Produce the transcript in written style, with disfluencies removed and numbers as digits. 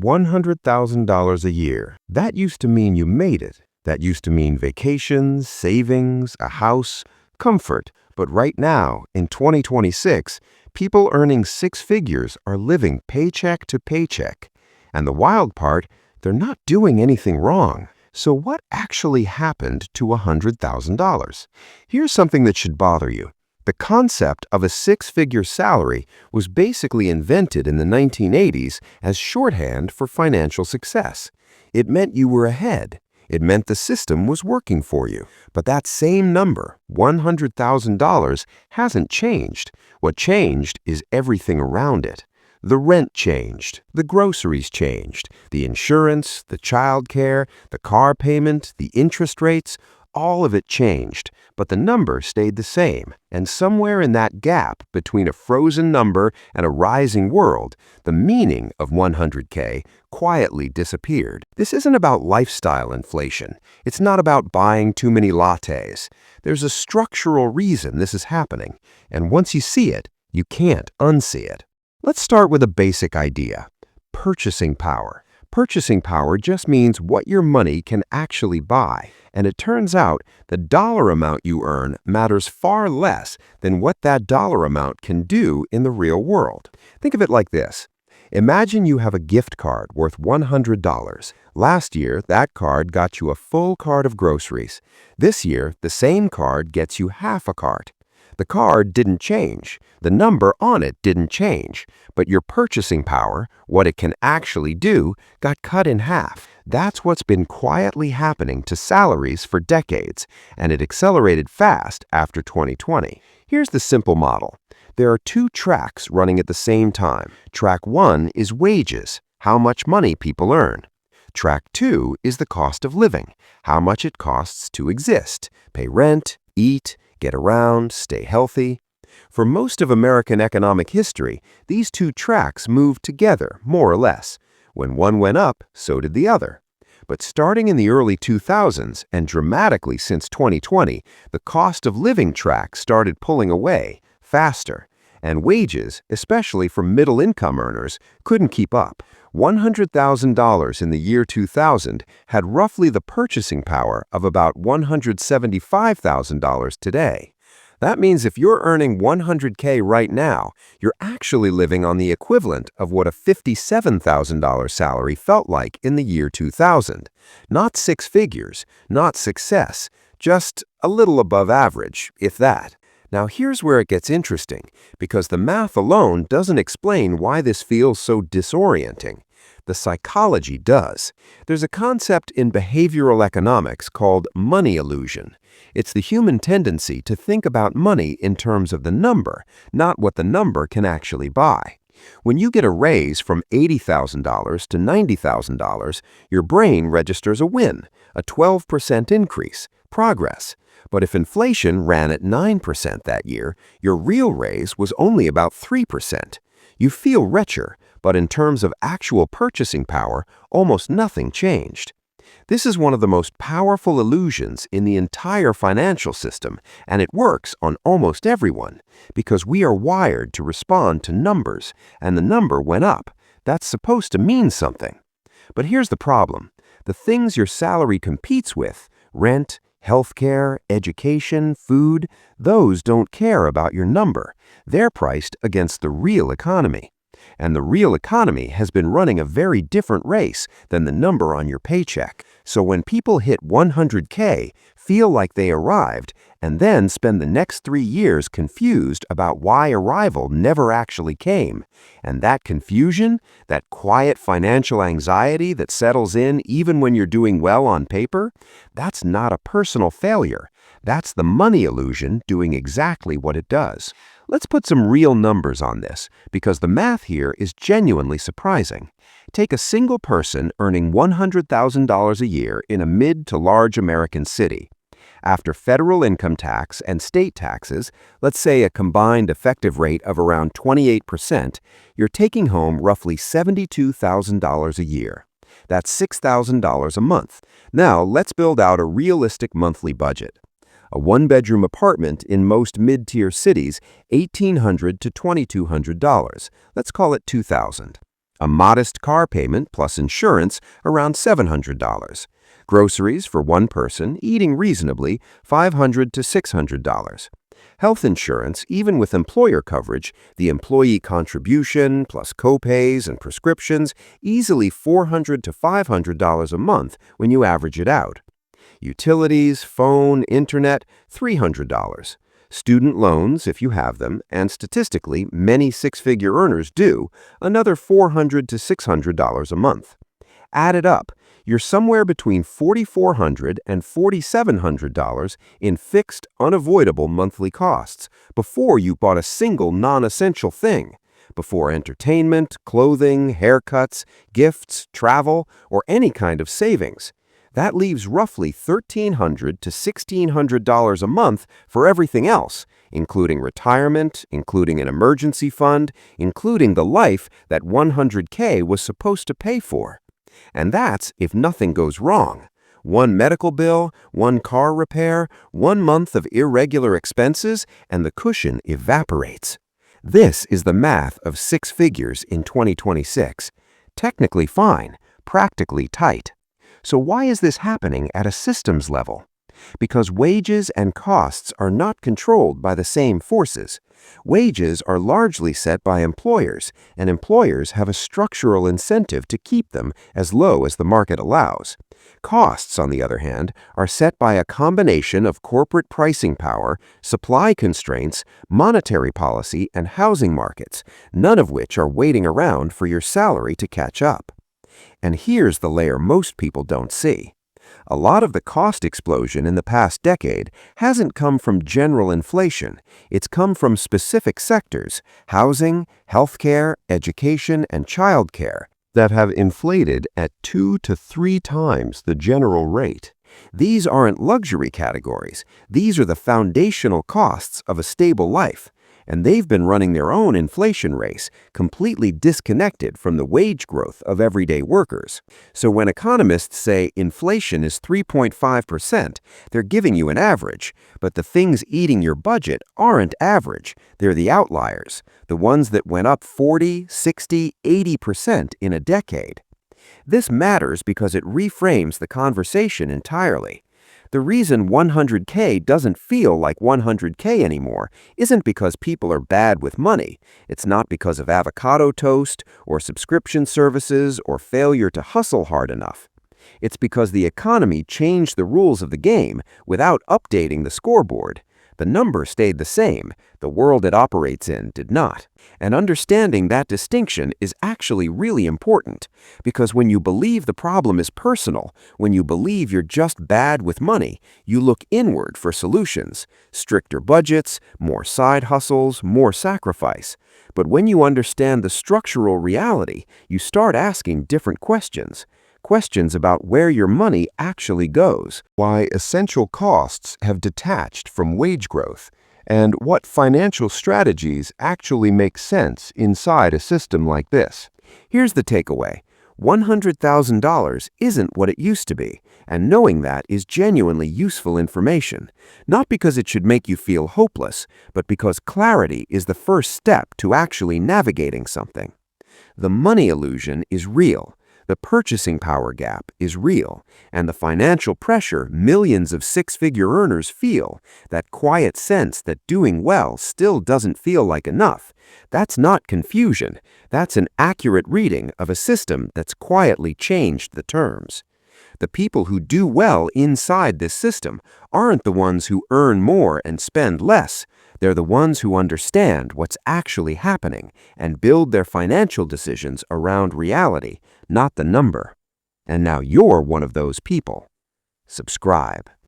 $100,000 a year. That used to mean you made it. That used to mean vacations, savings, a house, comfort. But right now, in 2026, people earning six figures are living paycheck to paycheck. And the wild part, they're not doing anything wrong. So what actually happened to $100,000? Here's something that should bother you. The concept of a six-figure salary was basically invented in the 1980s as shorthand for financial success. It meant you were ahead. It meant the system was working for you. But that same number, $100,000, hasn't changed. What changed is everything around it. The rent changed, the groceries changed, the insurance, the childcare, the car payment, the interest rates, all of it changed, but the number stayed the same. And somewhere in that gap between a frozen number and a rising world, the meaning of 100K quietly disappeared. This isn't about lifestyle inflation. It's not about buying too many lattes. There's a structural reason this is happening, and once you see it, you can't unsee it. Let's start with a basic idea: purchasing power. Purchasing power just means what your money can actually buy. And it turns out the dollar amount you earn matters far less than what that dollar amount can do in the real world. Think of it like this. Imagine you have a gift card worth $100. Last year, that card got you a full cart of groceries. This year, the same card gets you half a cart. The card didn't change. The number on it didn't change. But your purchasing power, what it can actually do, got cut in half. That's what's been quietly happening to salaries for decades, and it accelerated fast after 2020. Here's the simple model. There are two tracks running at the same time. Track 1 is wages, how much money people earn. Track 2 is the cost of living, how much it costs to exist, pay rent, eat, get around, stay healthy. For most of American economic history, these two tracks moved together, more or less. When one went up, so did the other. But starting in the early 2000s and dramatically since 2020, the cost of living track started pulling away faster, and wages, especially for middle-income earners, couldn't keep up. $100,000 in the year 2000 had roughly the purchasing power of about $175,000 today. That means if you're earning $100K right now, you're actually living on the equivalent of what a $57,000 salary felt like in the year 2000. Not six figures, not success, just a little above average, if that. Now here's where it gets interesting, because the math alone doesn't explain why this feels so disorienting. The psychology does. There's a concept in behavioral economics called money illusion. It's the human tendency to think about money in terms of the number, not what the number can actually buy. When you get a raise from $80,000 to $90,000, your brain registers a win, a 12% increase, progress. But if inflation ran at 9% that year, your real raise was only about 3%. You feel richer, but in terms of actual purchasing power, almost nothing changed. This is one of the most powerful illusions in the entire financial system, and it works on almost everyone, because we are wired to respond to numbers, and the number went up. That's supposed to mean something. But here's the problem. The things your salary competes with, rent, healthcare, education, food, those don't care about your number. They're priced against the real economy. And the real economy has been running a very different race than the number on your paycheck. So when people hit 100K, feel like they arrived, and then spend the next 3 years confused about why arrival never actually came. And that confusion, that quiet financial anxiety that settles in even when you're doing well on paper, that's not a personal failure. That's the money illusion doing exactly what it does. Let's put some real numbers on this, because the math here is genuinely surprising. Take a single person earning $100,000 a year in a mid to large American city. After federal income tax and state taxes, let's say a combined effective rate of around 28%, you're taking home roughly $72,000 a year. That's $6,000 a month. Now, let's build out a realistic monthly budget. A one-bedroom apartment in most mid-tier cities, $1,800 to $2,200. Let's call it $2,000. A modest car payment plus insurance around $700. Groceries for one person, eating reasonably, $500 to $600. Health insurance, even with employer coverage, the employee contribution plus copays and prescriptions, easily $400 to $500 a month when you average it out. Utilities, phone, internet, $300. Student loans, if you have them, and statistically, many six-figure earners do, another $400 to $600 a month. Add it up, you're somewhere between $4,400 and $4,700 in fixed, unavoidable monthly costs before you bought a single non-essential thing, before entertainment, clothing, haircuts, gifts, travel, or any kind of savings. That leaves roughly $1,300 to $1,600 a month for everything else, including retirement, including an emergency fund, including the life that $100K was supposed to pay for. And that's if nothing goes wrong. One medical bill, one car repair, 1 month of irregular expenses, and the cushion evaporates. This is the math of six figures in 2026. Technically fine, practically tight. So why is this happening at a systems level? Because wages and costs are not controlled by the same forces. Wages are largely set by employers, and employers have a structural incentive to keep them as low as the market allows. Costs, on the other hand, are set by a combination of corporate pricing power, supply constraints, monetary policy, and housing markets, none of which are waiting around for your salary to catch up. And here's the layer most people don't see. A lot of the cost explosion in the past decade hasn't come from general inflation. It's come from specific sectors, housing, healthcare, education, and childcare, that have inflated at 2 to 3 times the general rate. These aren't luxury categories. These are the foundational costs of a stable life. And they've been running their own inflation race, completely disconnected from the wage growth of everyday workers. So when economists say inflation is 3.5%, they're giving you an average, but the things eating your budget aren't average. They're the outliers, the ones that went up 40, 60, 80% in a decade. This matters because it reframes the conversation entirely. The reason 100K doesn't feel like 100K anymore isn't because people are bad with money. It's not because of avocado toast or subscription services or failure to hustle hard enough. It's because the economy changed the rules of the game without updating the scoreboard. The number stayed the same. The world it operates in did not. And understanding that distinction is actually really important, because when you believe the problem is personal, when you believe you're just bad with money, you look inward for solutions, stricter budgets, more side hustles, more sacrifice. But when you understand the structural reality, you start asking different questions. Questions about where your money actually goes, why essential costs have detached from wage growth, and what financial strategies actually make sense inside a system like this. Here's the takeaway. $100,000 isn't what it used to be, and knowing that is genuinely useful information, not because it should make you feel hopeless, but because clarity is the first step to actually navigating something. The money illusion is real. The purchasing power gap is real, and the financial pressure millions of six-figure earners feel, that quiet sense that doing well still doesn't feel like enough, that's not confusion. That's an accurate reading of a system that's quietly changed the terms. The people who do well inside this system aren't the ones who earn more and spend less. They're the ones who understand what's actually happening and build their financial decisions around reality, not the number. And now you're one of those people. Subscribe.